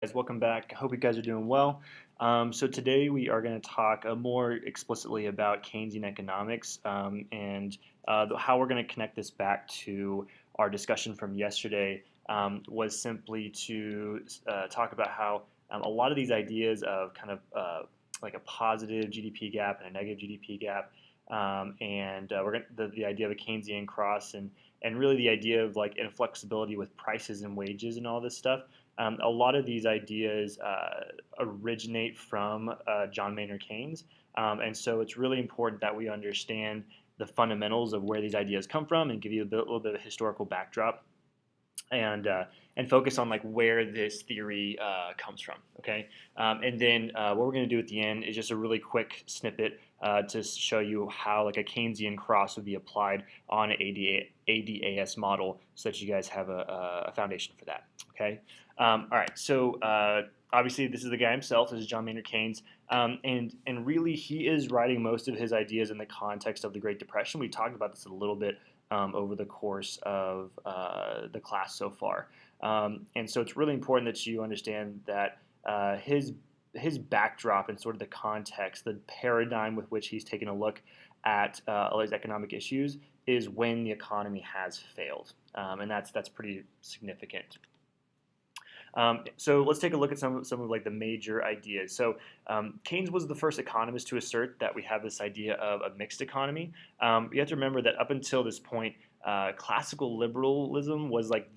Guys, welcome back. I hope you guys are doing well. So today we are going to talk more explicitly about Keynesian economics and how we're going to connect this back to our discussion from yesterday. Was simply to talk about how a lot of these ideas of kind of like a positive GDP gap and a negative GDP gap, and we're going the idea of a Keynesian cross and really the idea of like inflexibility with prices and wages and all this stuff. A lot of these ideas originate from John Maynard Keynes, and so it's really important that we understand the fundamentals of where these ideas come from and give you little bit of a historical backdrop and focus on like where this theory comes from. Okay, and then what we're going to do at the end is just a really quick snippet to show you how like a Keynesian cross would be applied on an ADAS model, so that you guys have a foundation for that. Okay, all right. So obviously this is the guy himself. This is John Maynard Keynes. And really he is writing most of his ideas in the context of the Great Depression. We talked about this a little bit over the course of the class so far. And so it's really important that you understand that his backdrop and sort of the context, the paradigm with which he's taken a look at all these economic issues is when the economy has failed. And that's pretty significant. So let's take a look at some of like the major ideas. So Keynes was the first economist to assert that we have this idea of a mixed economy. You have to remember that up until this point, classical liberalism was like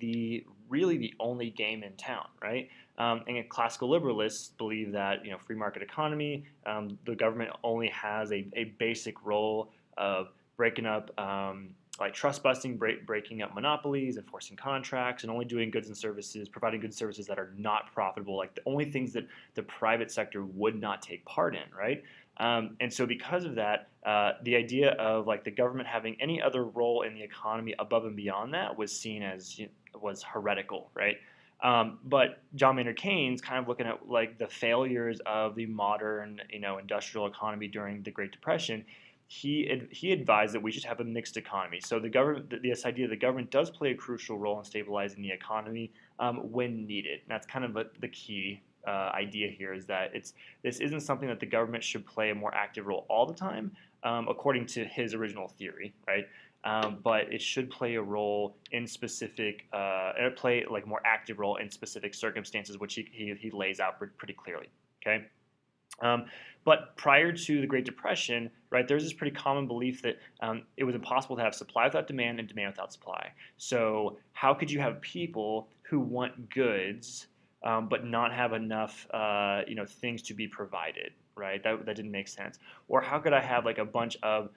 really the only game in town, right? And classical liberalists believe that free market economy, the government only has a basic role of breaking up like trust busting, breaking up monopolies, enforcing contracts, and only doing goods and services, providing goods and services that are not profitable, like the only things that the private sector would not take part in, right? And so because of that, the idea of like the government having any other role in the economy above and beyond that was seen as was heretical, right? But John Maynard Keynes, kind of looking at like the failures of the modern, industrial economy during the Great Depression, he advised that we should have a mixed economy. So the government, this idea the government does play a crucial role in stabilizing the economy when needed. And that's kind of the key idea here is that this isn't something that the government should play a more active role all the time, according to his original theory, right? But it should play a role in specific, play like more active role in specific circumstances, which he lays out pretty clearly. Okay. But prior to the Great Depression, right, there's this pretty common belief that it was impossible to have supply without demand and demand without supply. So how could you have people who want goods but not have enough, things to be provided, right? That didn't make sense. Or how could I have like a bunch of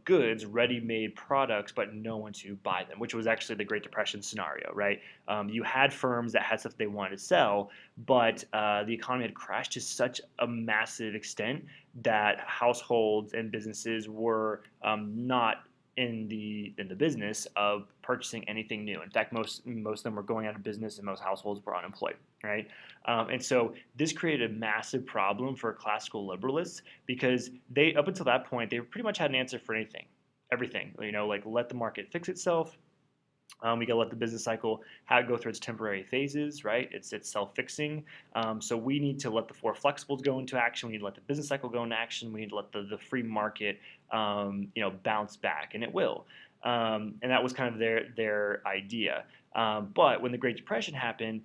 goods, ready-made products, but no one to buy them, which was actually the Great Depression scenario, right? You had firms that had stuff they wanted to sell, but the economy had crashed to such a massive extent that households and businesses were not in the business of purchasing anything new. In fact, most of them were going out of business, and most households were unemployed, right? And so this created a massive problem for classical liberalists because they, up until that point, they pretty much had an answer for everything. Like let the market fix itself. We got to let the business cycle go through its temporary phases, right? It's self-fixing. So we need to let the four flexibles go into action. We need to let the business cycle go into action. We need to let the free market, bounce back, and it will. And that was kind of their idea. But when the Great Depression happened,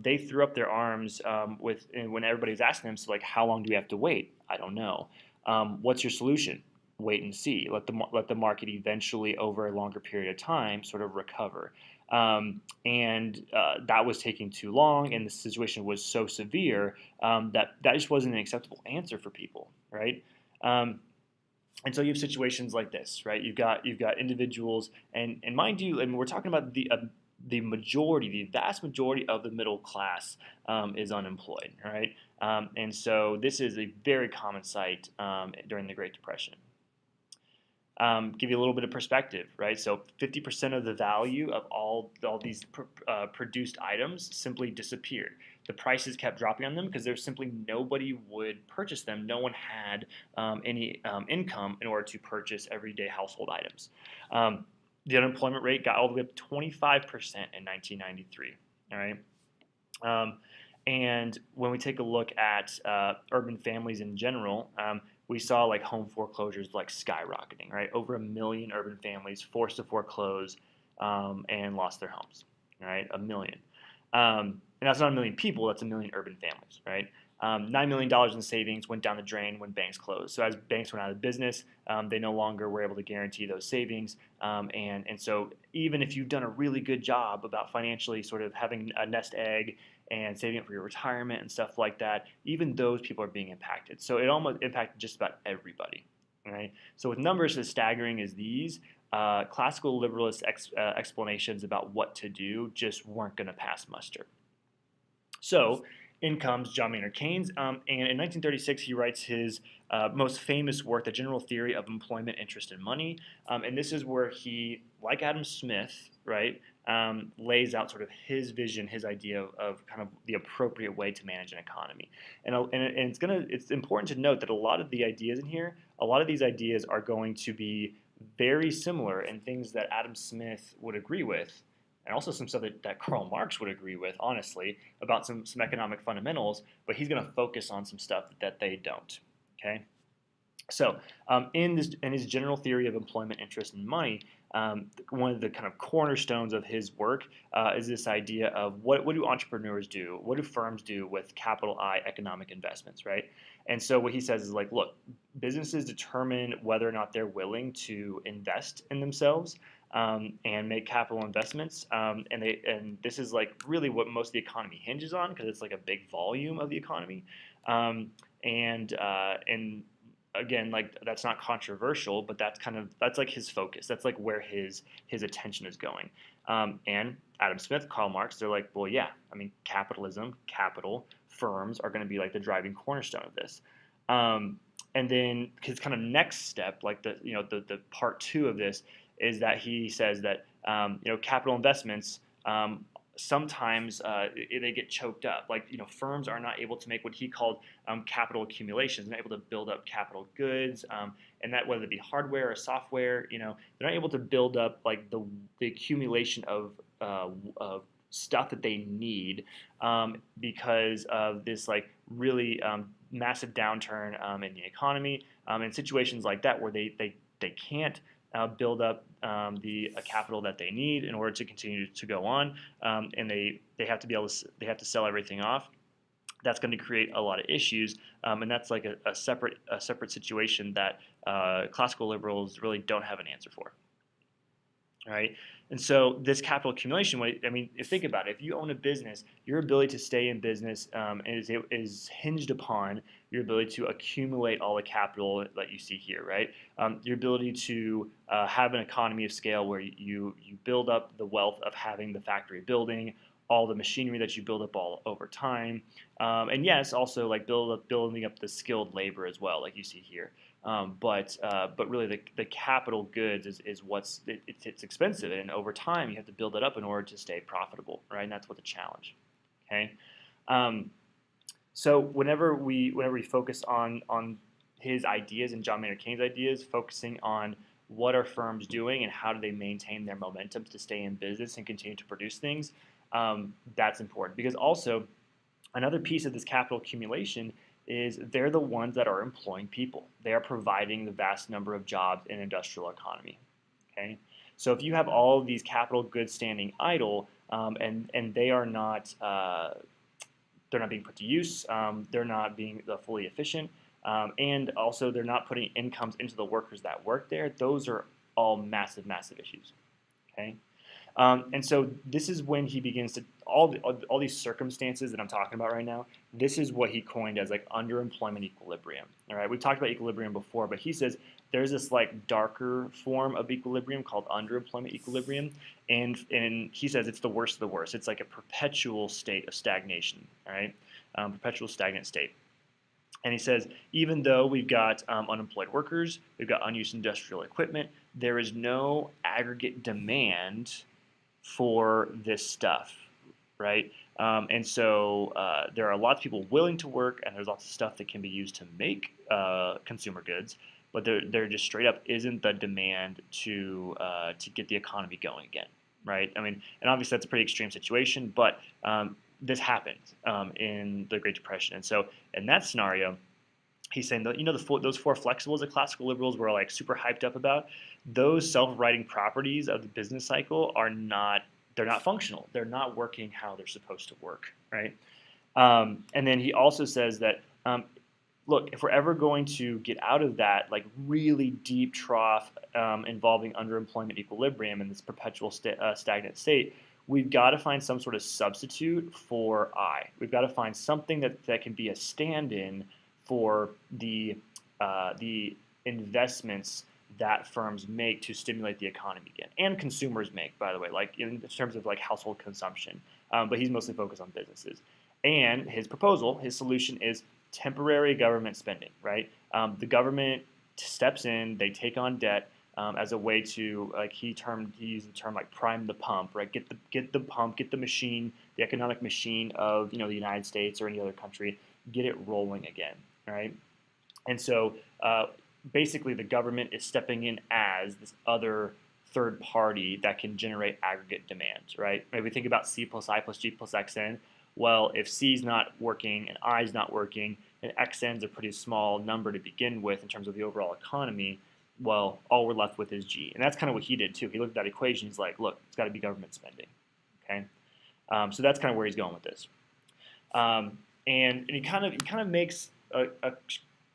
they threw up their arms when everybody was asking them, so like, how long do we have to wait? I don't know. What's your solution? Wait and see. Let the market eventually, over a longer period of time, sort of recover. And that was taking too long, and the situation was so severe that just wasn't an acceptable answer for people, right? And so you have situations like this, right? You've got individuals, and mind you, and we're talking about the majority, the vast majority of the middle class is unemployed, right? And so this is a very common sight during the Great Depression. Give you a little bit of perspective, right? So 50% of the value of all these produced items simply disappeared. The prices kept dropping on them because there's simply nobody would purchase them. No one had any income in order to purchase everyday household items. The unemployment rate got all the way up to 25% in 1993. All right. And when we take a look at urban families in general, we saw like home foreclosures like skyrocketing, right? Over 1 million urban families forced to foreclose and lost their homes, right? 1 million. And that's not 1 million people, that's 1 million urban families, right? $9 million in savings went down the drain when banks closed. So as banks went out of business, they no longer were able to guarantee those savings. And so even if you've done a really good job about financially sort of having a nest egg and saving up for your retirement and stuff like that, even those people are being impacted. So it almost impacted just about everybody, right? So with numbers as staggering as these, classical liberalist explanations about what to do just weren't going to pass muster. So in comes John Maynard Keynes, and in 1936 he writes his most famous work, The General Theory of Employment, Interest, and Money, and this is where he, like Adam Smith, right, lays out sort of his vision, his idea of kind of the appropriate way to manage an economy, and it's important to note that a lot of the ideas in here, a lot of these ideas are going to be very similar and things that Adam Smith would agree with, and also some stuff that Karl Marx would agree with, honestly, about some economic fundamentals, but he's going to focus on some stuff that they don't, okay? So in his general theory of employment, interest, and money, one of the kind of cornerstones of his work is this idea of what do entrepreneurs do? What do firms do with capital I economic investments, right? And so what he says is like, look, businesses determine whether or not they're willing to invest in themselves and make capital investments. And this is like really what most of the economy hinges on because it's like a big volume of the economy. And again, like that's not controversial, but that's like his focus. That's like where his attention is going. And Adam Smith, Karl Marx, they're like, well, yeah, I mean, capitalism, capital, firms are going to be like the driving cornerstone of this. And then his kind of next step, like the part two of this, is that he says that capital investments sometimes they get choked up. Like firms are not able to make what he called capital accumulations. They're not able to build up capital goods, and that whether it be hardware or software, they're not able to build up like the accumulation of stuff that they need because of this like really massive downturn in the economy. In situations like that where they can't build up the capital that they need in order to continue to go on, and they have to sell everything off. That's going to create a lot of issues, and that's like a separate situation that classical liberals really don't have an answer for. All right, and so this capital accumulation, I mean, think about it. If you own a business, your ability to stay in business is hinged upon your ability to accumulate all the capital that you see here, right? Your ability to have an economy of scale where you build up the wealth of having the factory building, all the machinery that you build up all over time, and yes, also like building up the skilled labor as well, like you see here. But really the capital goods is it's expensive, and over time you have to build it up in order to stay profitable, right? And that's what the challenge. Okay, so whenever we focus on his ideas and John Maynard Keynes' ideas, focusing on what are firms doing and how do they maintain their momentum to stay in business and continue to produce things, that's important because also another piece of this capital accumulation is they're the ones that are employing people. They are providing the vast number of jobs in industrial economy. Okay, so if you have all of these capital goods standing idle and they are not they're not being put to use, they're not being fully efficient, and also they're not putting incomes into the workers that work there. Those are all massive issues. Okay. And so this is when he begins to all these circumstances that I'm talking about right now. This is what he coined as like underemployment equilibrium. All right, we've talked about equilibrium before, but he says there's this like darker form of equilibrium called underemployment equilibrium, and he says it's the worst of the worst. It's like a perpetual state of stagnation. All right, perpetual stagnant state. And he says, even though we've got unemployed workers, we've got unused industrial equipment, there is no aggregate demand for this stuff, right? And so there are lots of people willing to work, and there's lots of stuff that can be used to make consumer goods, but there just straight up isn't the demand to get the economy going again, right? I mean, and obviously that's a pretty extreme situation, but this happened in the Great Depression. And so in that scenario, he's saying that those four flexibles that classical liberals were like super hyped up about, those self-righting properties of the business cycle are not, they're not functional. They're not working how they're supposed to work, right? And then he also says that look, if we're ever going to get out of that like really deep trough involving underemployment equilibrium and this perpetual stagnant state, we've got to find some sort of substitute for I. We've got to find something that can be a stand-in for the investments that firms make to stimulate the economy again, and consumers make, by the way, like in terms of like household consumption. But he's mostly focused on businesses. And his proposal, his solution is temporary government spending, right? The government steps in, they take on debt as a way to, like he used the term like prime the pump, right? Get the pump, get the machine, the economic machine of the United States or any other country, get it rolling again, right? And so basically the government is stepping in as this other third party that can generate aggregate demand, right? Maybe think about C plus I plus G plus XN. Well, if C is not working and I is not working, and XN is a pretty small number to begin with in terms of the overall economy, well, all we're left with is G. And that's kind of what he did too. He looked at that equation. He's like, look, it's got to be government spending. Okay, so that's kind of where he's going with this. And he kind of makes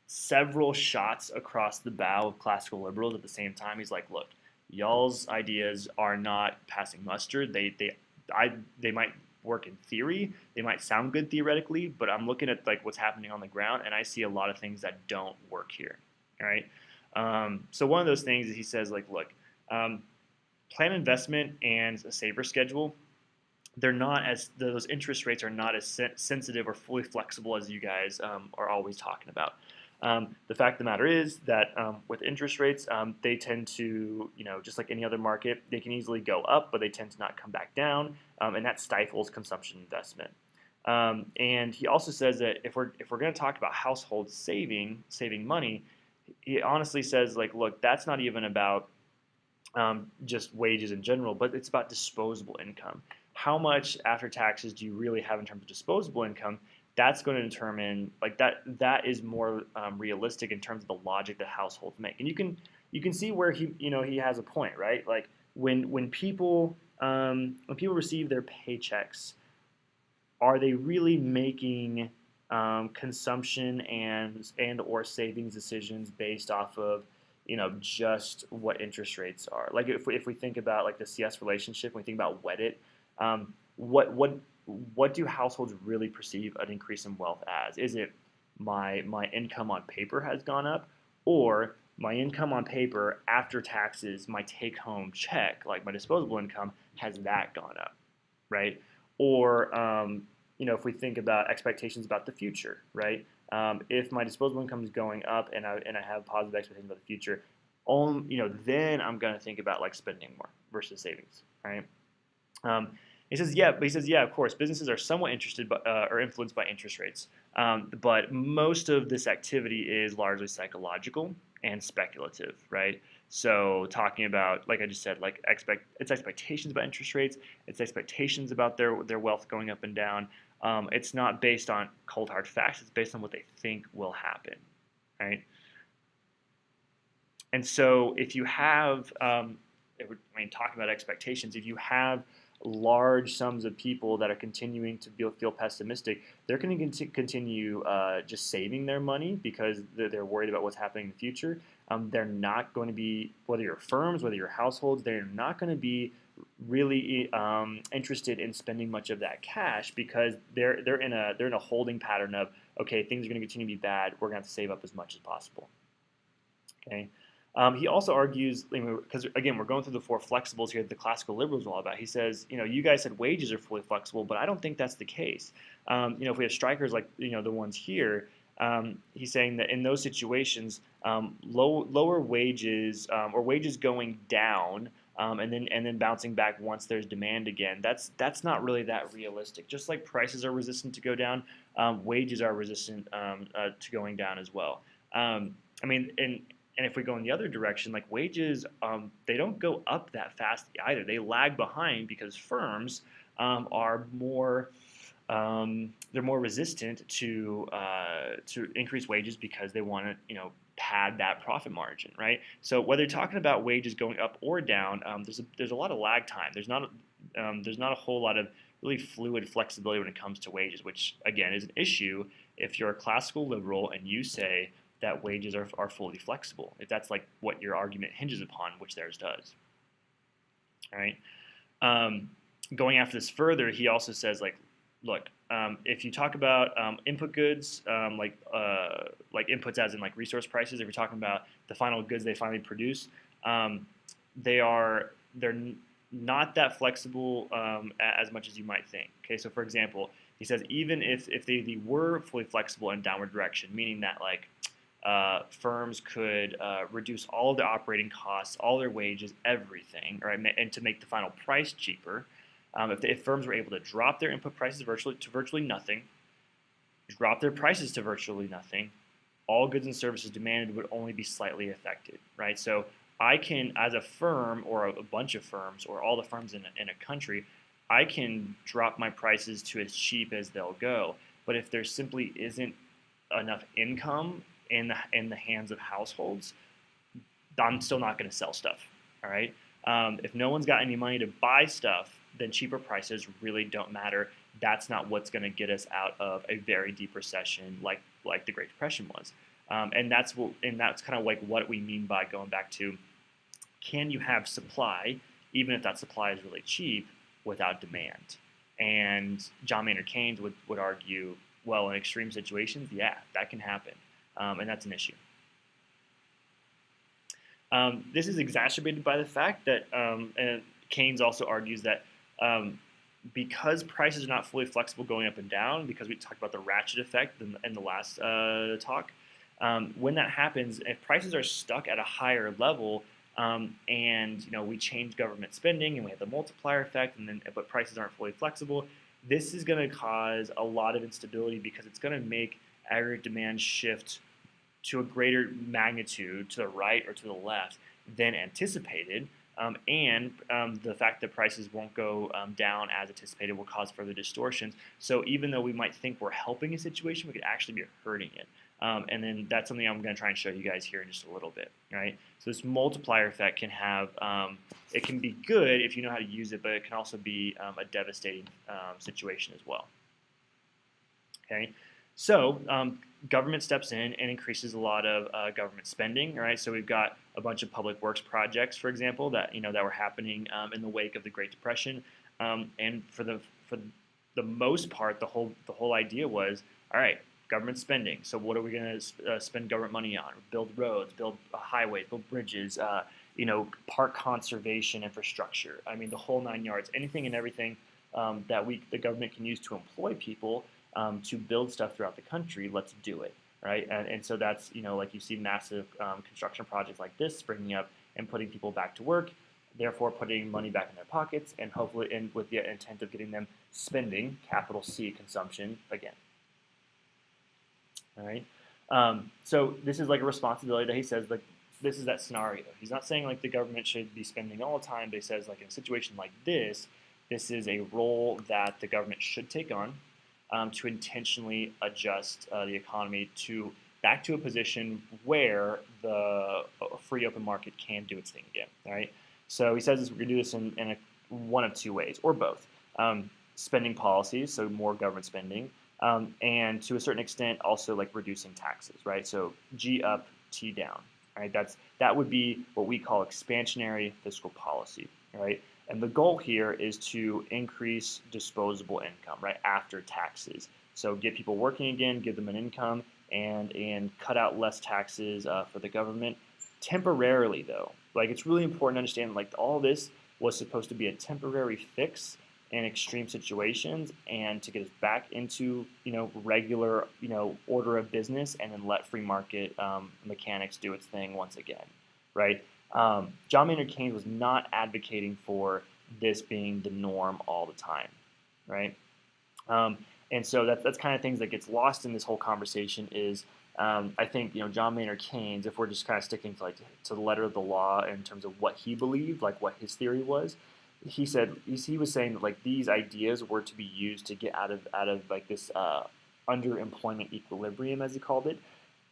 several shots across the bow of classical liberals at the same time. He's like, look, y'all's ideas are not passing muster. They might work in theory, they might sound good theoretically, but I'm looking at like what's happening on the ground, and I see a lot of things that don't work here. All right. So one of those things is he says like, look, plan investment and a saver schedule, they're not as, those interest rates are not as sensitive or fully flexible as you guys are always talking about. The fact of the matter is that with interest rates, they tend to, just like any other market, they can easily go up, but they tend to not come back down, and that stifles consumption investment. And he also says that if we're going to talk about households saving money, he honestly says like, look, that's not even about just wages in general, but it's about disposable income. How much after taxes do you really have in terms of disposable income? That's going to determine like that is more realistic in terms of the logic that households make. And you can see where he has a point, right? Like when people receive their paychecks, are they really making consumption and or savings decisions based off of just what interest rates are? Like if we think about like the CS relationship, when we think about Weddit, what do households really perceive an increase in wealth as? Is it my income on paper has gone up, or my income on paper after taxes, my take-home check, like my disposable income, has that gone up, right? Or if we think about expectations about the future, right? If my disposable income is going up and I have positive expectations about the future, then I'm going to think about like spending more versus savings, right? He says, yeah, of course, businesses are somewhat interested or influenced by interest rates, but most of this activity is largely psychological and speculative, right? So talking about, like I just said, like it's expectations about interest rates, it's expectations about their wealth going up and down. It's not based on cold hard facts. It's based on what they think will happen, right? And so if you have, talking about expectations, if you have large sums of people that are continuing to feel pessimistic, they're going to continue just saving their money because they're worried about what's happening in the future. They're not going to be, whether you're firms, whether you're households, they're not going to be really interested in spending much of that cash because they're in a holding pattern of, okay, things are going to continue to be bad. We're going to have to save up as much as possible. Okay. He also argues, because again, we're going through the four flexibles here that the classical liberals are all about. He says, you guys said wages are fully flexible, but I don't think that's the case. If we have strikers like the ones here, he's saying that in those situations, lower wages or wages going down and then bouncing back once there's demand again, that's not really that realistic. Just like prices are resistant to go down, wages are resistant to going down as well. And if we go in the other direction, like wages, they don't go up that fast either. They lag behind because firms are more they're more resistant to increase wages because they want to, pad that profit margin, right? So whether you're talking about wages going up or down, there's a lot of lag time. There's not a whole lot of really fluid flexibility when it comes to wages, which again is an issue if you're a classical liberal and you say that wages are fully flexible. If that's like what your argument hinges upon, which theirs does. All right. Going after this further, he also says like, look, if you talk about input goods, like inputs as in like resource prices, if you're talking about the final goods they finally produce, they're not that flexible as much as you might think. Okay, so for example, he says even if they were fully flexible in downward direction, meaning that like firms could reduce all of their operating costs, all their wages, everything, right, and to make the final price cheaper. If firms were able to drop their input prices to virtually nothing, drop their prices to virtually nothing, all goods and services demanded would only be slightly affected, right? So I can, as a firm or a bunch of firms or all the firms in a country, I can drop my prices to as cheap as they'll go. But if there simply isn't enough income in the hands of households, I'm still not going to sell stuff, all right? If no one's got any money to buy stuff, then cheaper prices really don't matter. That's not what's going to get us out of a very deep recession like the Great Depression was. And that's kind of like what we mean by going back to, can you have supply, even if that supply is really cheap, without demand? And John Maynard Keynes would argue, well, in extreme situations, yeah, that can happen, and that's an issue. This is exacerbated by the fact that, and Keynes also argues that because prices are not fully flexible going up and down, because we talked about the ratchet effect in the last talk, when that happens, if prices are stuck at a higher level, and we change government spending and we have the multiplier effect, but prices aren't fully flexible, this is going to cause a lot of instability because it's going to make aggregate demand shift to a greater magnitude to the right or to the left than anticipated. And the fact that prices won't go down as anticipated will cause further distortions. So even though we might think we're helping a situation, we could actually be hurting it. And then that's something I'm going to try and show you guys here in just a little bit. Right? So this multiplier effect can have, it can be good if you know how to use it, but it can also be a devastating situation as well. Okay. So government steps in and increases a lot of government spending. Right, so we've got a bunch of public works projects, for example, that that were happening in the wake of the Great Depression, and for the most part, the whole idea was, all right, government spending. So what are we going to spend government money on? Build roads, build highways, build bridges, park conservation infrastructure. I mean, the whole 9 yards, anything and everything that the government can use to employ people. To build stuff throughout the country, let's do it, right? And so that's, like you see massive construction projects like this springing up and putting people back to work, therefore putting money back in their pockets, and hopefully, and with the intent of getting them spending, capital C, consumption again. All right. So this is like a responsibility that he says, like, this is that scenario. He's not saying like the government should be spending all the time, but he says like in a situation like this is a role that the government should take on. To intentionally adjust the economy back to a position where the free open market can do its thing again. All right. So he says we're going to do this in one of two ways, or both. Spending policies, so more government spending, and to a certain extent also like reducing taxes. Right. So G up, T down. Right. That would be what we call expansionary fiscal policy. Right. And the goal here is to increase disposable income, right, after taxes. So get people working again, give them an income, and cut out less taxes for the government. Temporarily, though, like it's really important to understand, like all this was supposed to be a temporary fix in extreme situations, and to get us back into regular order of business, and then let free market mechanics do its thing once again, right? John Maynard Keynes was not advocating for this being the norm all the time, right? And so that's kind of things that gets lost in this whole conversation is, I think, John Maynard Keynes, if we're just kind of sticking to the letter of the law in terms of what he believed, like what his theory was, he was saying that like these ideas were to be used to get out of like this underemployment equilibrium, as he called it.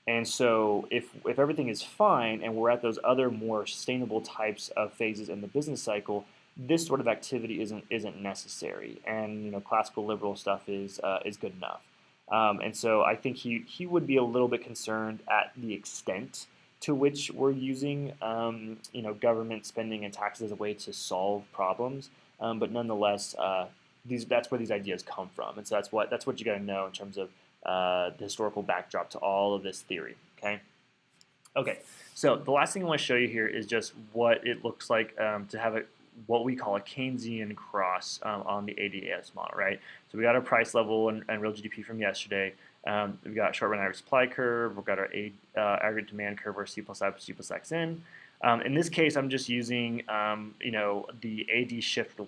And so if everything is fine and we're at those other more sustainable types of phases in the business cycle, this sort of activity isn't necessary. And classical liberal stuff is good enough. And so I think he would be a little bit concerned at the extent to which we're using government spending and taxes as a way to solve problems. But nonetheless, that's where these ideas come from, and so that's what you got to know in terms of the historical backdrop to all of this theory. Okay. So the last thing I want to show you here is just what it looks like to have what we call a Keynesian cross on the ADAS model, right? So we got our price level and real GDP from yesterday. We've got short run average supply curve. We've got our aggregate demand curve, or C plus I plus G plus XN. In this case, I'm just using the AD shift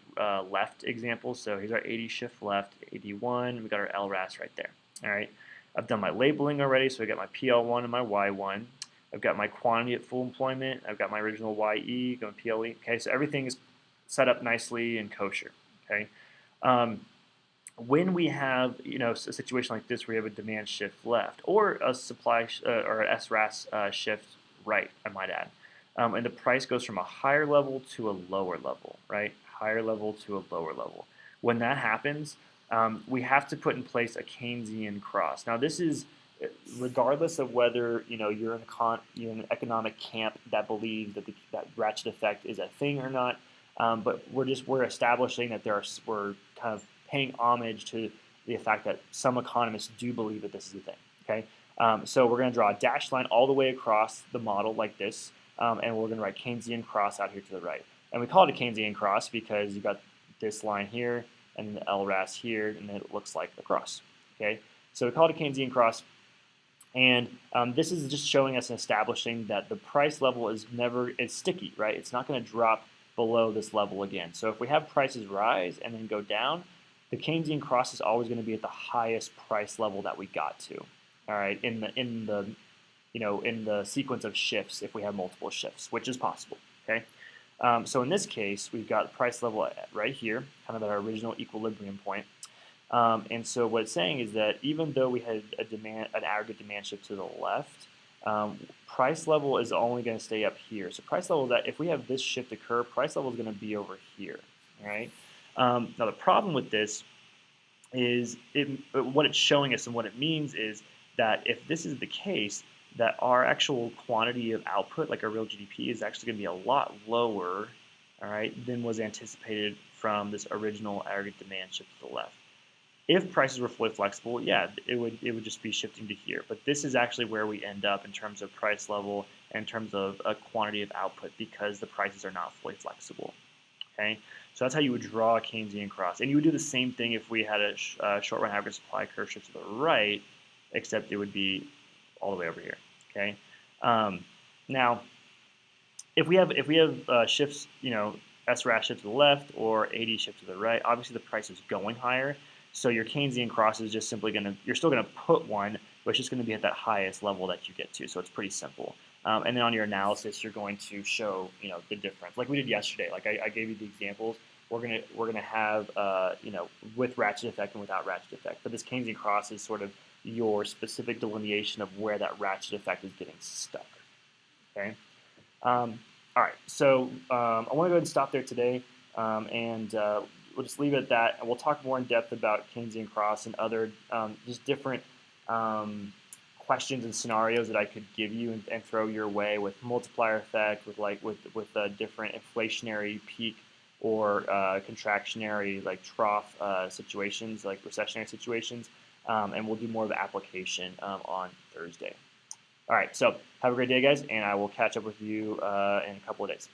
left example. So here's our AD shift left, AD1. We got our LRAS right there. All right. I've done my labeling already, so I got my PL1 and my Y1. I've got my quantity at full employment. I've got my original YE, going PLE. Okay, so everything is set up nicely and kosher. Okay. When we have a situation like this where we have a demand shift left or a supply or an SRAS shift right, I might add, and the price goes from a higher level to a lower level, right? Higher level to a lower level. When that happens, we have to put in place a Keynesian cross. Now, this is regardless of whether you're in an economic camp that believes that ratchet effect is a thing or not, but we're establishing that we're kind of paying homage to the fact that some economists do believe that this is a thing. Okay, so we're going to draw a dashed line all the way across the model like this, and we're going to write Keynesian cross out here to the right. And we call it a Keynesian cross because you've got this line here and the LRAS here, and it looks like the cross. Okay, so we call it a Keynesian cross, and this is just showing us and establishing that the price level is sticky, right? It's not going to drop below this level again. So if we have prices rise and then go down, the Keynesian cross is always going to be at the highest price level that we got to. All right, in the sequence of shifts, if we have multiple shifts, which is possible. Okay, so in this case, we've got price level right here, kind of at our original equilibrium point. And so what it's saying is that even though we had an aggregate demand shift to the left, price level is only going to stay up here. So price level is that if we have this shift occur, price level is going to be over here. All right. Now the problem with this is what it's showing us and what it means is that if this is the case, that our actual quantity of output, like our real GDP, is actually going to be a lot lower, all right, than was anticipated from this original aggregate demand shift to the left. If prices were fully flexible, yeah, it would just be shifting to here. But this is actually where we end up in terms of price level and in terms of a quantity of output because the prices are not fully flexible. Okay, so that's how you would draw a Keynesian cross, and you would do the same thing if we had a short run average supply curve shift to the right, except it would be all the way over here. Okay, now if we have shifts, SRAS shift to the left or AD shift to the right, obviously the price is going higher. So your Keynesian cross is just simply you're still going to put one, but it's just going to be at that highest level that you get to. So it's pretty simple. And then on your analysis, you're going to show, the difference, like we did yesterday. Like I gave you the examples. We're gonna have, with ratchet effect and without ratchet effect. But this Keynesian cross is sort of your specific delineation of where that ratchet effect is getting stuck. Okay. All right. So I want to go ahead and stop there today, and we'll just leave it at that. And we'll talk more in depth about Keynesian cross and other just different questions and scenarios that I could give you and throw your way with multiplier effect, with different inflationary peak or contractionary trough situations, like recessionary situations. And we'll do more of the application on Thursday. All right, so have a great day, guys, and I will catch up with you in a couple of days.